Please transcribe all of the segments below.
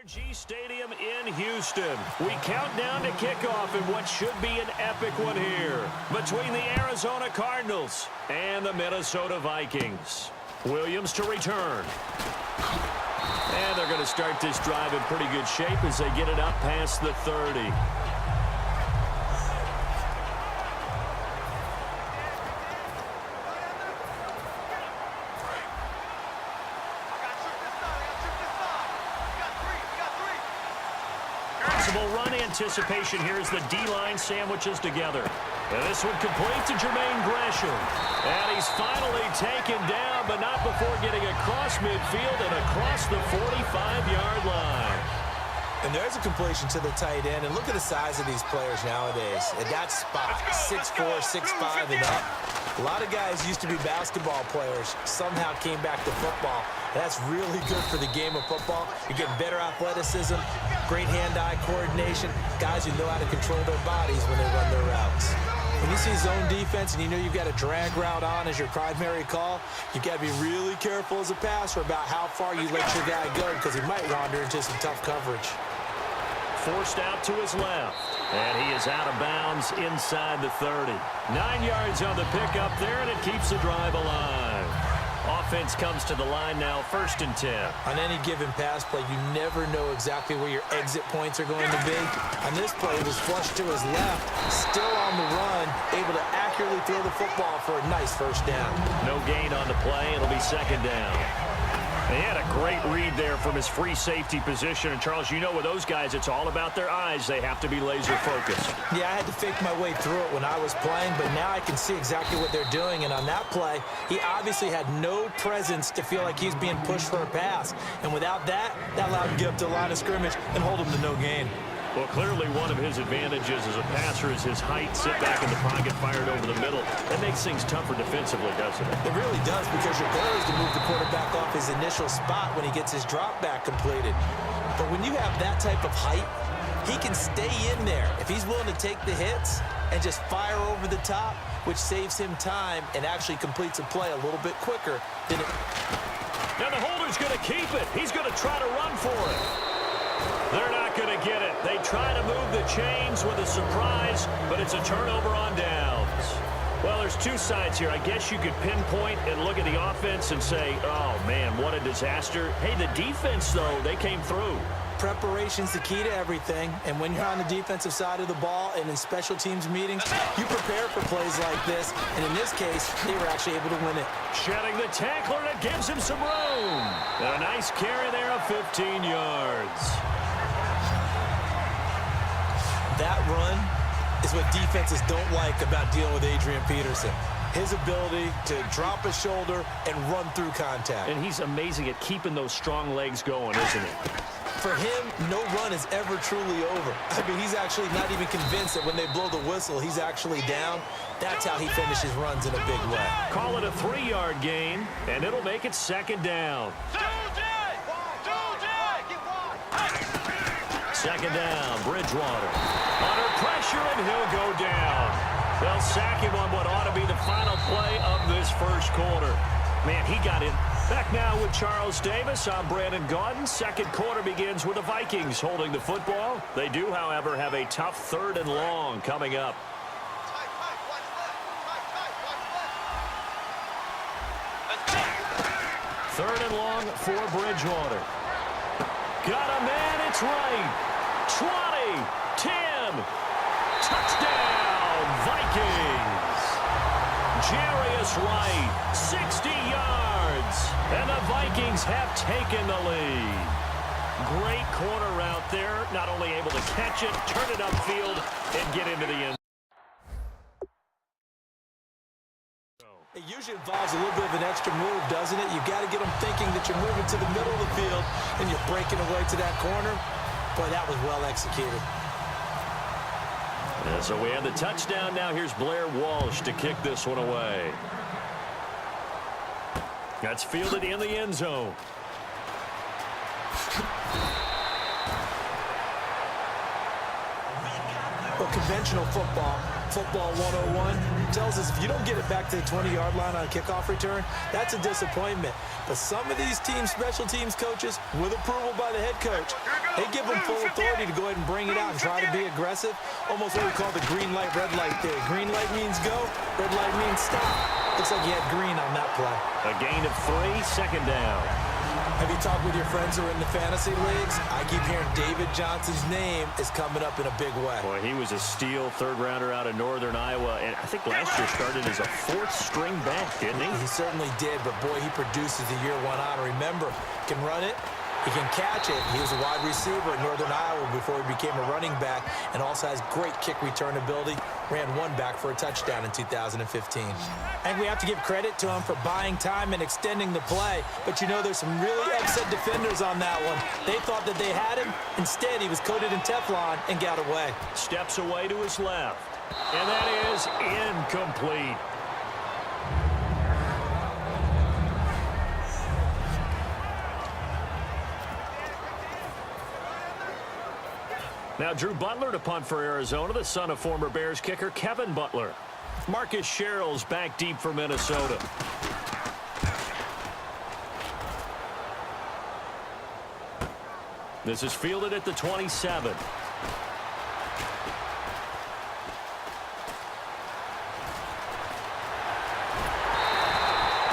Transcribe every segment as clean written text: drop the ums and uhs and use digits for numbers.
Stadium in Houston. We count down to kickoff in what should be an epic one here between the Arizona Cardinals and the Minnesota Vikings. Williams to return. And they're going to start this drive in pretty good shape as they get it up past the 30. Run anticipation here as the D-line sandwiches together. And this one complete to Jermaine Gresham. And he's finally taken down, but not before getting across midfield and across the 45-yard line. And there's a completion to the tight end. And look at the size of these players nowadays. At that spot, 6'4", 6'5", and up. A lot of guys used to be basketball players, somehow came back to football. That's really good for the game of football. You're getting better athleticism, great hand-eye coordination, guys who know how to control their bodies when they run their routes. When you see zone defense and you know you've got a drag route on as your primary call, you've got to be really careful as a passer about how far you let your guy go because he might wander into some tough coverage. Forced out to his left. And he is out of bounds inside the 30. 9 yards on the pickup there, and it keeps the drive alive. Offense comes to the line now, 1st and 10. On any given pass play, you never know exactly where your exit points are going to be. On this play, it was flushed to his left, still on the run, able to accurately throw the football for a nice 1st down. No gain on the play. It'll be 2nd down. He had a great read there from his free safety position. And, Charles, you know with those guys, it's all about their eyes. They have to be laser focused. Yeah, I had to fake my way through it when I was playing, but now I can see exactly what they're doing. And on that play, he obviously had no presence to feel like he's being pushed for a pass. And without that, that allowed him to get up to the line of scrimmage and hold him to no gain. Well, clearly one of his advantages as a passer is his height. Sit back in the pocket, fired over the middle. That makes things tougher defensively, doesn't it? It really does, because your goal is to move the quarterback off his initial spot when he gets his drop back completed. But when you have that type of height, he can stay in there if he's willing to take the hits and just fire over the top, which saves him time and actually completes a play a little bit quicker than it. Now the holder's going to keep it. He's going to try to run for it. They're not going to get it. They try to move the chains with a surprise, but it's a turnover on downs. Well, there's two sides here. I guess you could pinpoint and look at the offense and say, oh, man, what a disaster. Hey, the defense, though, they came through. Preparation's the key to everything, and when you're on the defensive side of the ball and in special teams meetings, you prepare for plays like this, and in this case, they were actually able to win it. Shedding the tackler, and it gives him some room. And a nice carry there of 15 yards. That run is what defenses don't like about dealing with Adrian Peterson. His ability to drop his shoulder and run through contact. And he's amazing at keeping those strong legs going, isn't he? For him, no run is ever truly over. I mean, he's actually not even convinced that when they blow the whistle, he's actually down. That's how he finishes runs in a big way. Call it a 3-yard gain, and it'll make it 2nd down. 2nd down, Bridgewater. Under pressure, and he'll go down. They'll sack him on what ought to be the final play of this 1st quarter. Man, he got in. Back now with Charles Davis. I'm Brandon Gaudin. 2nd quarter begins with the Vikings holding the football. They do, however, have a tough 3rd and long coming up. Third and long for Bridgewater. Got a man, it's right. 20, 10, touchdown, Vikings. Jarius Wright, 60 yards, and the Vikings have taken the lead. Great corner route there, not only able to catch it, turn it upfield, and get into the end. It usually involves a little bit of an extra move, doesn't it? You've got to get them thinking that you're moving to the middle of the field and you're breaking away to that corner. Boy, that was well executed. And so we have the touchdown. Now here's Blair Walsh to kick this one away. That's fielded in the end zone. Well, conventional football, Football 101 tells us if you don't get it back to the 20-yard line on a kickoff return, that's a disappointment. But some of these special teams coaches, with approval by the head coach, they give them full authority to go ahead and bring it out and try to be aggressive. Almost what we call the green light, red light theory. Green light means go, red light means stop. Looks like you had green on that play. A gain of 3, second down. Have you talked with your friends who are in the fantasy leagues? I keep hearing David Johnson's name is coming up in a big way. Boy, he was a steal third-rounder out of Northern Iowa, and I think last year started as a fourth-string back, didn't he? He certainly did, but boy, he produces the year one honor. Remember, he can run it, he can catch it. He was a wide receiver at Northern Iowa before he became a running back, and also has great kick return ability. Ran one back for a touchdown in 2015. And we have to give credit to him for buying time and extending the play. But you know, there's some really upset defenders on that one. They thought that they had him. Instead, he was coated in Teflon and got away. Steps away to his left. And that is incomplete. Now Drew Butler to punt for Arizona, the son of former Bears kicker Kevin Butler. Marcus Sherrill's back deep for Minnesota. This is fielded at the 27.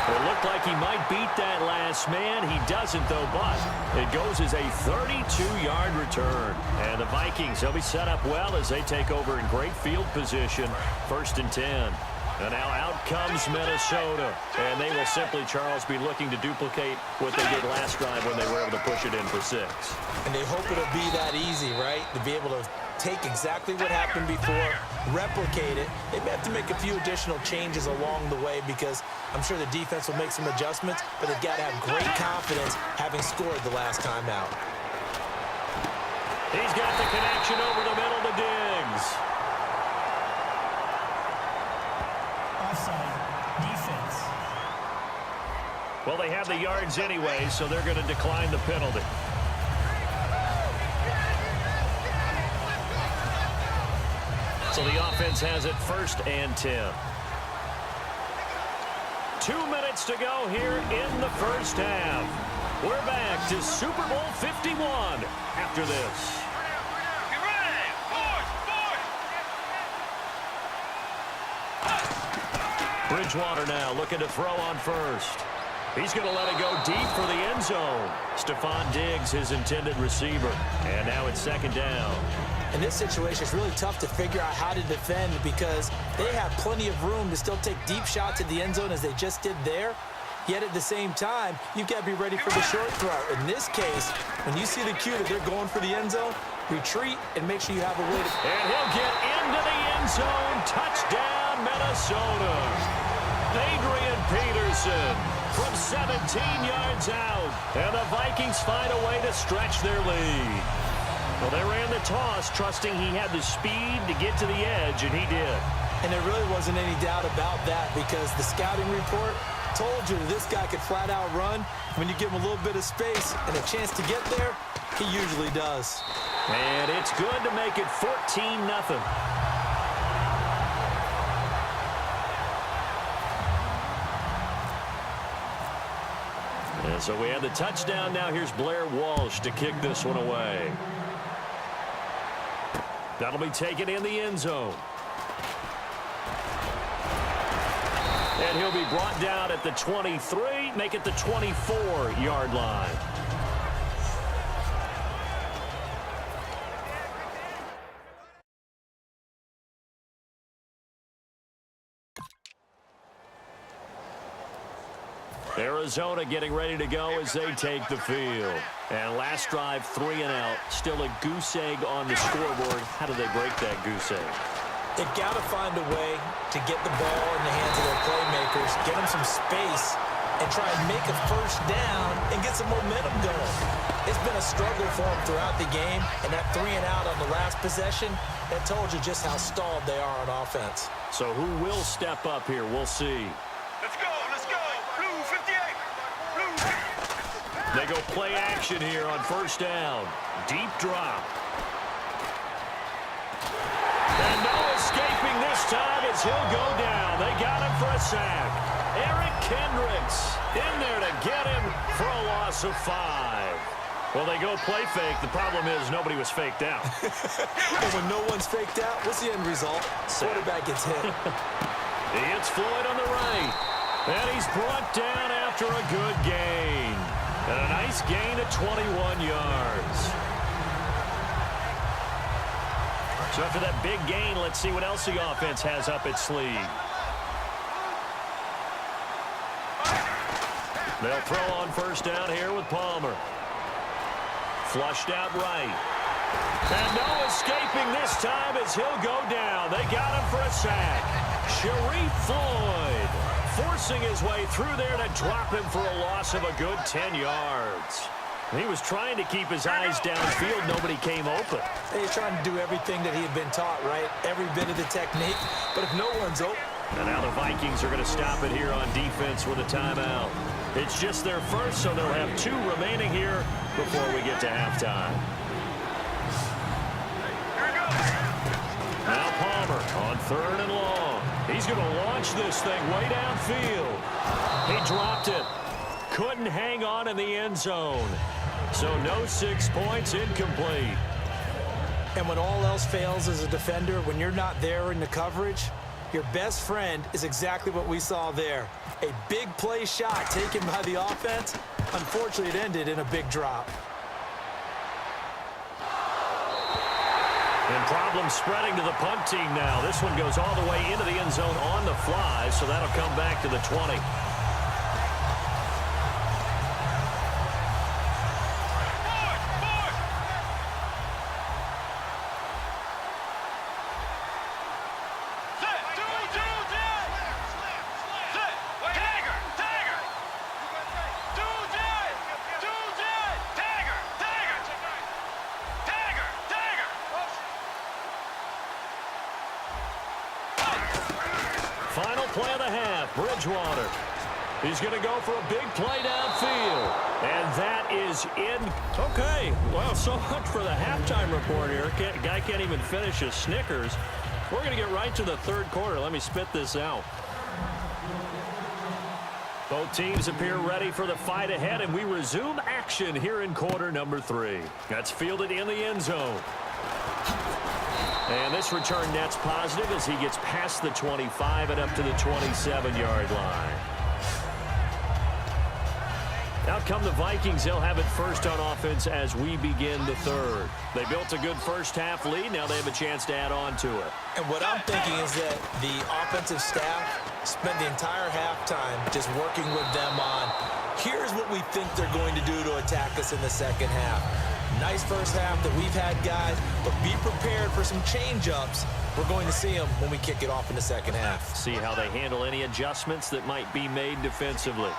It looked like he might beat that last man. He doesn't, though, but it goes as a 32-yard return. And the Vikings, they'll be set up well as they take over in great field position. 1st and 10. And now out comes Minnesota. And they will simply, Charles, be looking to duplicate what they did last drive when they were able to push it in for 6. And they hope it'll be that easy, right? To be able to take exactly what happened before, replicate it. They may have to make a few additional changes along the way because I'm sure the defense will make some adjustments, but they've got to have great confidence having scored the last time out. He's got the connection over the middle to Diggs. Offside, defense. Well, they have the yards anyway, so they're going to decline the penalty. So the offense has it 1st and 10. 2 minutes to go here in the first half. We're back to Super Bowl 51 after this. Bridgewater now looking to throw on first. He's going to let it go deep for the end zone. Stephon Diggs, his intended receiver. And now it's 2nd down. In this situation, it's really tough to figure out how to defend because they have plenty of room to still take deep shots at the end zone as they just did there. Yet at the same time, you've got to be ready for the short throw. In this case, when you see the cue that they're going for the end zone, retreat and make sure you have a way to... And he'll get into the end zone. Touchdown, Minnesota. Adrian Peterson from 17 yards out. And the Vikings find a way to stretch their lead. Well, they ran the toss, trusting he had the speed to get to the edge, and he did. And there really wasn't any doubt about that because the scouting report told you that this guy could flat out run. When you give him a little bit of space and a chance to get there, he usually does. And it's good to make it 14-0. And so we have the touchdown. Now here's Blair Walsh to kick this one away. That'll be taken in the end zone. And he'll be brought down at the 23, make it the 24-yard line. Arizona getting ready to go as they take the field. And last drive, 3 and out. Still a goose egg on the scoreboard. How do they break that goose egg? They've got to find a way to get the ball in the hands of their playmakers, get them some space, and try and make a first down and get some momentum going. It's been a struggle for them throughout the game, and that 3 and out on the last possession, that told you just how stalled they are on offense. So who will step up here? We'll see. Let's go, Blue 58, Blue 58. They go play action here on first down. Deep drop. And no escape escaping this time as he'll go down. They got him for a sack. Eric Kendricks in there to get him for a loss of 5. Well, they go play fake. The problem is nobody was faked out. And when no one's faked out, what's the end result? Quarterback gets hit. He hits Floyd on the right. And he's brought down after a good gain. And a nice gain of 21 yards. So after that big gain, let's see what else the offense has up its sleeve. They'll throw on first down here with Palmer. Flushed out right. And no escaping this time as he'll go down. They got him for a sack. Sharif Floyd forcing his way through there to drop him for a loss of a good 10 yards. He was trying to keep his eyes downfield. Nobody came open. He's trying to do everything that he had been taught, right? Every bit of the technique. But if no one's open. And now the Vikings are going to stop it here on defense with a timeout. It's just their first, so they'll have 2 remaining here before we get to halftime. Now Palmer on 3rd and long. He's going to launch this thing way downfield. He dropped it. Couldn't hang on in the end zone. So no 6 points, incomplete. And when all else fails as a defender, when you're not there in the coverage, your best friend is exactly what we saw there. A big play shot taken by the offense. Unfortunately, it ended in a big drop. And problems spreading to the punt team now. This one goes all the way into the end zone on the fly, so that'll come back to the 20. Final play of the half, Bridgewater. He's going to go for a big play downfield. And that is in. Okay, well, so much for the halftime report here. Guy can't even finish his Snickers. We're going to get right to the 3rd quarter. Let me spit this out. Both teams appear ready for the fight ahead, and we resume action here in quarter number 3. That's fielded in the end zone. And this return net's positive as he gets past the 25 and up to the 27-yard line. Out come the Vikings. They'll have it first on offense as we begin the 3rd. They built a good first-half lead. Now they have a chance to add on to it. And what I'm thinking is that the offensive staff spent the entire halftime just working with them on, here's what we think they're going to do to attack us in the second half. Nice first half that we've had, guys, but be prepared for some change-ups. We're going to see them when we kick it off in the second half. See how they handle any adjustments that might be made defensively.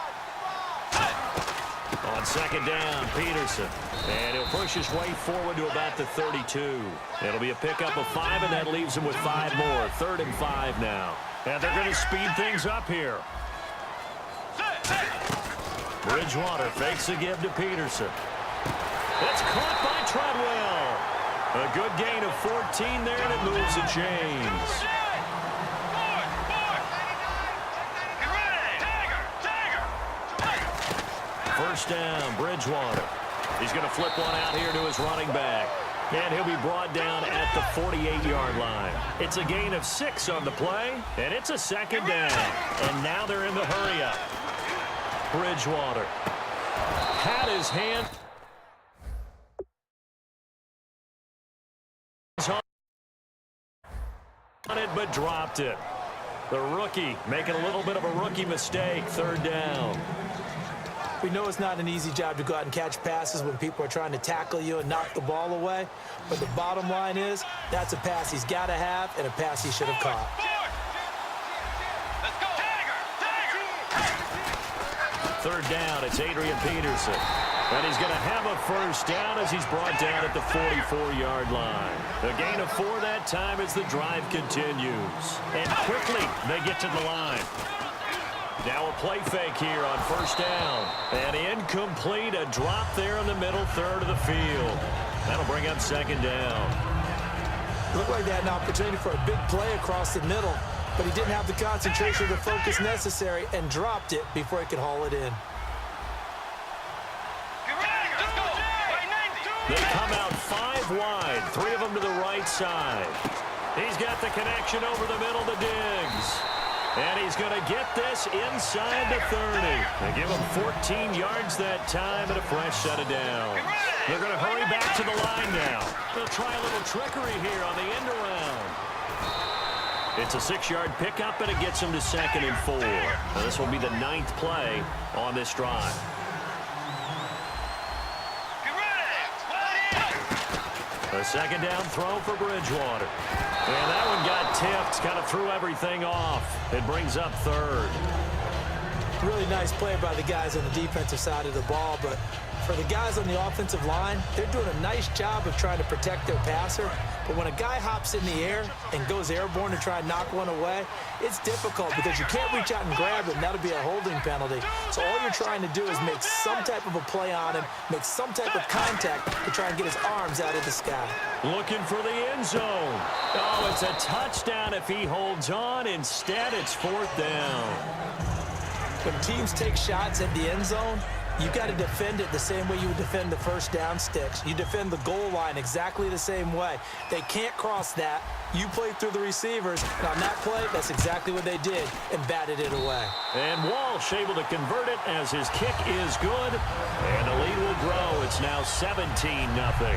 On 2nd down, Peterson. And he'll push his way forward to about the 32. It'll be a pickup of 5, and that leaves him with 5 more. 3rd and 5 now. And they're going to speed things up here. Bridgewater fakes a give to Peterson. It's caught by Treadwell. A good gain of 14 there, and it moves the chains. First down, Bridgewater. He's going to flip one out here to his running back. And he'll be brought down at the 48-yard line. It's a gain of 6 on the play, and it's a 2nd down. And now they're in the hurry-up. Bridgewater had his hand on it, but dropped it. The rookie making a little bit of a rookie mistake. 3rd down. We know it's not an easy job to go out and catch passes when people are trying to tackle you and knock the ball away. But the bottom line is, that's a pass he's got to have and a pass he should have caught. Third down, it's Adrian Peterson. And he's going to have a first down as he's brought down at the 44-yard line. The gain of 4 that time as the drive continues. And quickly, they get to the line. Now a play fake here on first down. And incomplete, a drop there in the middle third of the field. That'll bring up 2nd down. Looked like they had an opportunity for a big play across the middle, but he didn't have the concentration or the focus necessary and dropped it before he could haul it in. They come out 5 wide, 3 of them to the right side. He's got the connection over the middle to Diggs. And he's going to get this inside the 30. They give him 14 yards that time and a fresh set of downs. They're going to hurry back to the line now. They'll try a little trickery here on the end around. It's a 6-yard pickup, and it gets him to 2nd and 4. Now, this will be the 9th play on this drive. A 2nd down throw for Bridgewater. And that one got tipped, kind of threw everything off. It brings up 3rd. Really nice play by the guys on the defensive side of the ball, but for the guys on the offensive line, they're doing a nice job of trying to protect their passer. But when a guy hops in the air and goes airborne to try and knock one away, it's difficult because you can't reach out and grab him. That'll be a holding penalty. So all you're trying to do is make some type of a play on him, make some type of contact to try and get his arms out of the sky. Looking for the end zone. Oh, it's a touchdown if he holds on. Instead, it's 4th down. When teams take shots at the end zone, you've got to defend it the same way you would defend the first down sticks. You defend the goal line exactly the same way. They can't cross that. You play through the receivers, and on that play, that's exactly what they did, and batted it away. And Walsh able to convert it as his kick is good, and the lead will grow. It's now 17-0.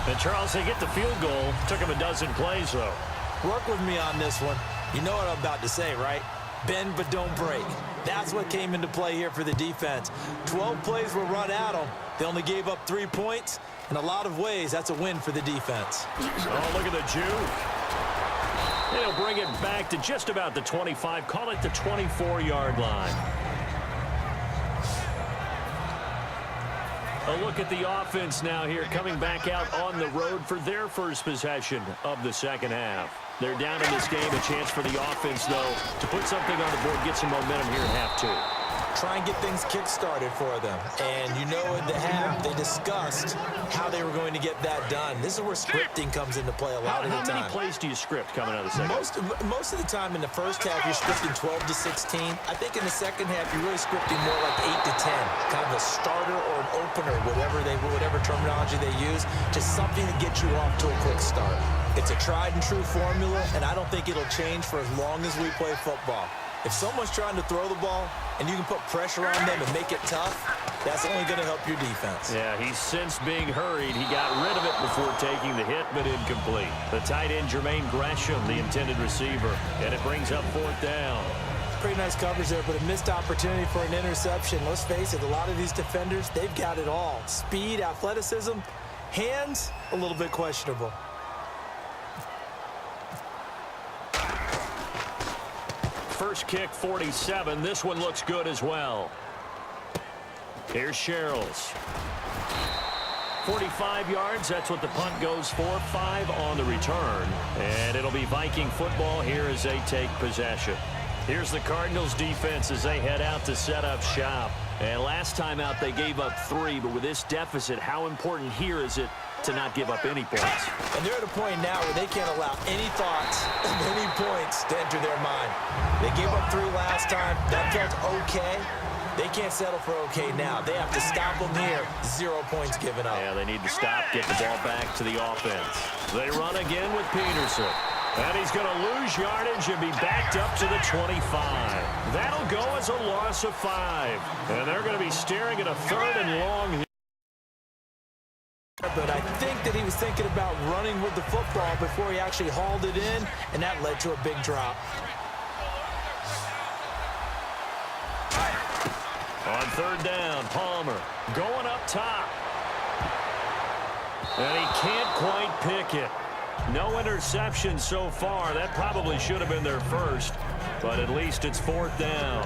And Charles, they get the field goal. Took him a dozen plays, though. Work with me on this one. You know what I'm about to say, right? Bend but don't break. That's what came into play here for the defense. 12 plays were run at them. They only gave up 3 points. In a lot of ways, that's a win for the defense. Oh, look at the juke. They'll bring it back to just about the 25. Call it the 24-yard line. A look at the offense now here, coming back out on the road for their first possession of the second half. They're down in this game. A chance for the offense, though, to put something on the board, get some momentum here in half 2. Try and get things kick-started for them. And you know in the half, they discussed how they were going to get that done. This is where scripting comes into play a lot of the time. How many plays do you script coming out of the second half? Most of the time in the first half, you're scripting 12 to 16. I think in the second half, you're really scripting more like 8 to 10. Kind of a starter or an opener, whatever terminology they use. Just something to get you off to a quick start. It's a tried-and-true formula, and I don't think it'll change for as long as we play football. If someone's trying to throw the ball and you can put pressure on them and make it tough, that's only going to help your defense. Yeah, he's since being hurried. He got rid of it before taking the hit, but incomplete. The tight end, Jermaine Gresham, the intended receiver, and it brings up 4th down. Pretty nice coverage there, but a missed opportunity for an interception. Let's face it, a lot of these defenders, they've got it all. Speed, athleticism, hands, a little bit questionable. First kick, 47. This one looks good as well. Here's Sherrills. 45 yards. That's what the punt goes for. 5 on the return. And it'll be Viking football here as they take possession. Here's the Cardinals defense as they head out to set up shop. And last time out they gave up 3, but with this deficit, how important here is it to not give up any points? And they're at a point now where they can't allow any thoughts of any points to enter their mind. They gave up 3 last time. That felt okay. They can't settle for okay now. They have to stop them here. 0 points given up. Yeah, they need to stop, get the ball back to the offense. They run again with Peterson. And he's going to lose yardage and be backed up to the 25. That'll go as a loss of 5. And they're going to be staring at a 3rd and long. But I think that he was thinking about running with the football before he actually hauled it in, and that led to a big drop. On 3rd down, Palmer going up top. And he can't quite pick it. No interception so far. That probably should have been their first, but at least it's 4th down.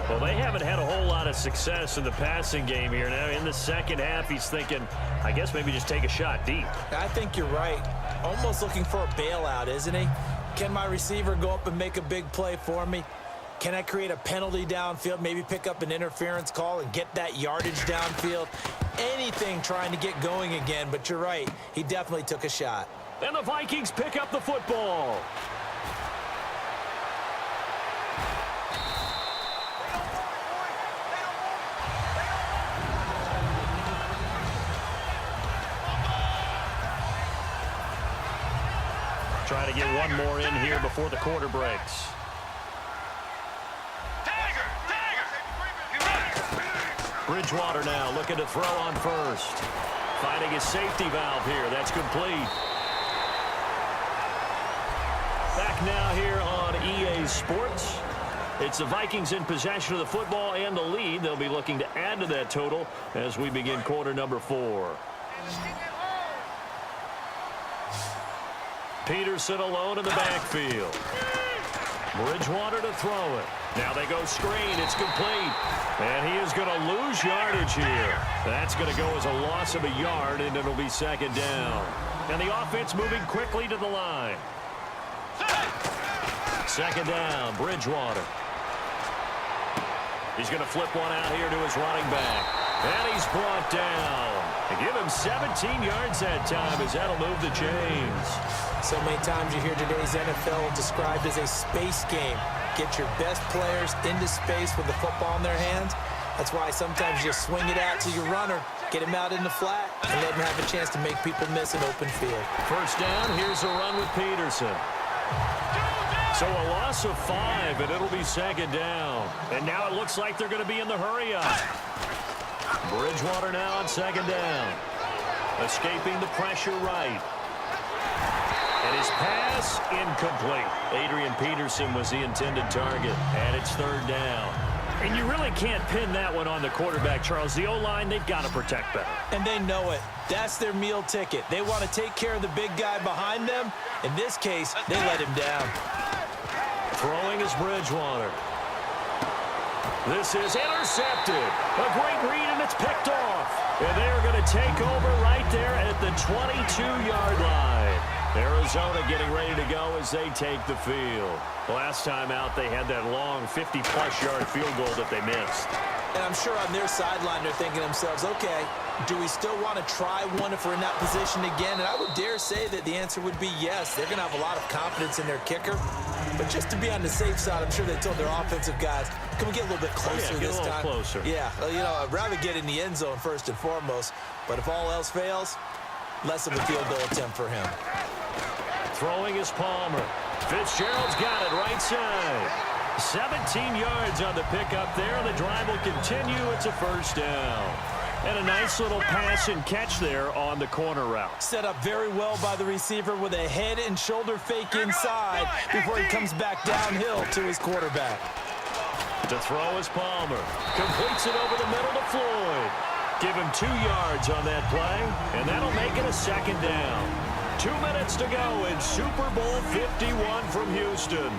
Well, they haven't had a whole lot of success in the passing game here. Now, in the second half, he's thinking, I guess maybe just take a shot deep. I think you're right. Almost looking for a bailout, isn't he? Can my receiver go up and make a big play for me? Can I create a penalty downfield, maybe pick up an interference call and get that yardage downfield? Anything trying to get going again, but you're right. He definitely took a shot. And the Vikings pick up the football. Trying to get one more in here before the quarter breaks. Bridgewater now looking to throw on first. Finding his safety valve here. That's complete. Back now here on EA Sports. It's the Vikings in possession of the football and the lead. They'll be looking to add to that total as we begin quarter number 4. Peterson alone in the backfield. Bridgewater to throw it. Now they go screen. It's complete. And he is going to lose yardage here. That's going to go as a loss of a yard, and it'll be second down. And the offense moving quickly to the line. Second down, Bridgewater. He's going to flip one out here to his running back. And he's brought down. And give him 17 yards that time as that'll move the chains. So many times you hear today's NFL described as a space game. Get your best players into space with the football in their hands. That's why sometimes you swing it out to your runner, get him out in the flat, and let him have a chance to make people miss an open field. First down, here's a run with Peterson. So a loss of 5, and it'll be second down. And now it looks like they're going to be in the hurry-up. Bridgewater now on second down. Escaping the pressure right. And his pass incomplete. Adrian Peterson was the intended target, and it's third down. And you really can't pin that one on the quarterback, Charles. The O-line, they've got to protect better. And they know it. That's their meal ticket. They want to take care of the big guy behind them. In this case, they let him down. Throwing is Bridgewater. This is intercepted. A great read, and it's picked off. And they're going to take over right there at the 22-yard line. Arizona getting ready to go as they take the field. Last time out, they had that long 50-plus yard field goal that they missed. And I'm sure on their sideline they're thinking to themselves, okay, do we still want to try one if we're in that position again? And I would dare say that the answer would be yes. They're going to have a lot of confidence in their kicker. But just to be on the safe side, I'm sure they told their offensive guys, can we get a little bit closer this time? Closer. Yeah, you know, I'd rather get in the end zone first and foremost. But if all else fails, less of a field goal attempt for him. Throwing is Palmer. Fitzgerald's got it right side. 17 yards on the pickup there, and the drive will continue. It's a first down. And a nice little pass and catch there on the corner route. Set up very well by the receiver with a head and shoulder fake inside before he comes back downhill to his quarterback. To throw is Palmer. Completes it over the middle to Floyd. Give him 2 yards on that play, and that'll make it a second down. 2 minutes to go in Super Bowl 51 from Houston.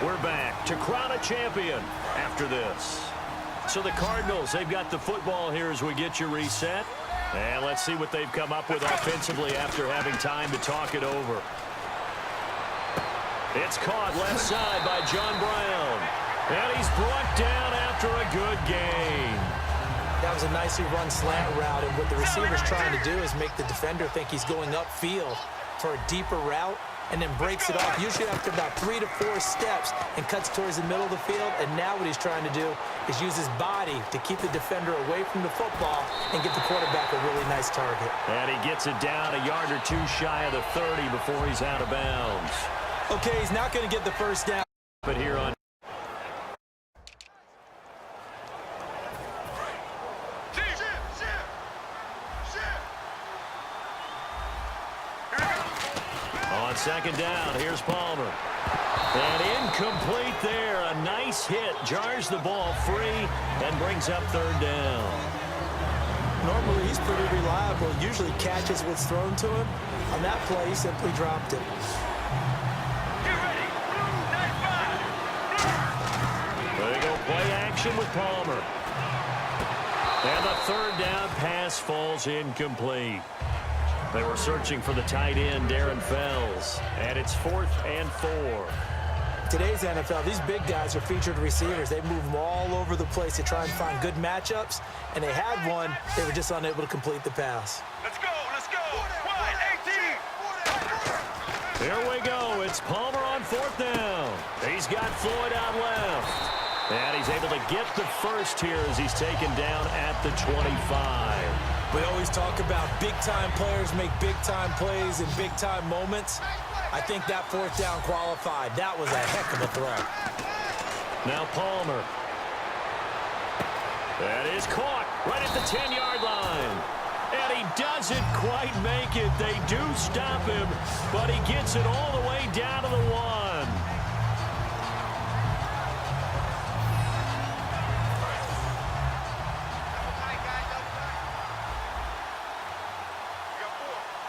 We're back to crown a champion after this. So the Cardinals, they've got the football here as we get you reset. And let's see what they've come up with offensively after having time to talk it over. It's caught left side by John Brown. And he's brought down after a good gain. That was a nicely run slant route, and what the receiver's trying to do is make the defender think he's going upfield for a deeper route, and then breaks it off, usually after about 3 to 4 steps, and cuts towards the middle of the field. And now what he's trying to do is use his body to keep the defender away from the football and get the quarterback a really nice target. And he gets it down a yard or 2 shy of the 30 before he's out of bounds. Okay, he's not going to get the first down. But here on second down, here's Palmer. And incomplete there. A nice hit. Jars the ball free and brings up third down. Normally, he's pretty reliable. Usually catches what's thrown to him. On that play, he simply dropped it. Get ready. There you go. Play action with Palmer. And the third down pass falls incomplete. They were searching for the tight end, Darren Fells. And it's 4th and 4. Today's NFL, these big guys are featured receivers. They move them all over the place to try and find good matchups. And they had one. They were just unable to complete the pass. Let's go. Let's go. Wide, 18. Here we go. It's Palmer on fourth down. He's got Floyd out left. And he's able to get the first here as he's taken down at the 25. We always talk about big-time players make big-time plays in big-time moments. I think that fourth down qualified. That was a heck of a throw. Now Palmer. That is caught right at the 10-yard line. And he doesn't quite make it. They do stop him, but he gets it all the way down to the 1.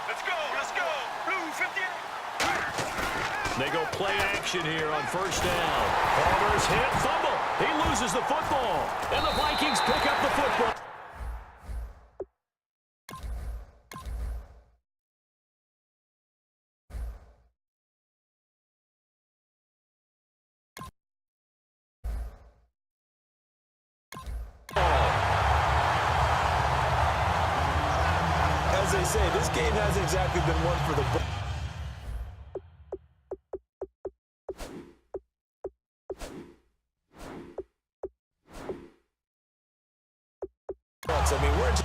Let's go. Blue 58. They go play action here on first down. Palmer's hit, fumble. He loses the football. And the Vikings pick up the football. As they say, this game hasn't exactly been one for the books. I mean, we're just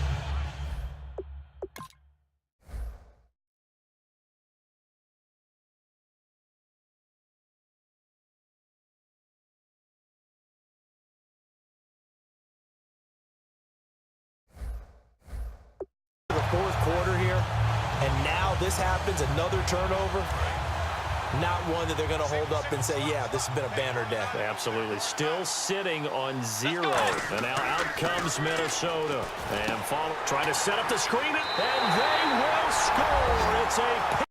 the fourth quarter here, and now this happens, another turnover. Not one that they're going to hold up and say, yeah, this has been a banner day. Absolutely. Still sitting on 0. And now out comes Minnesota. And trying to set up the screen, and they will score. It's a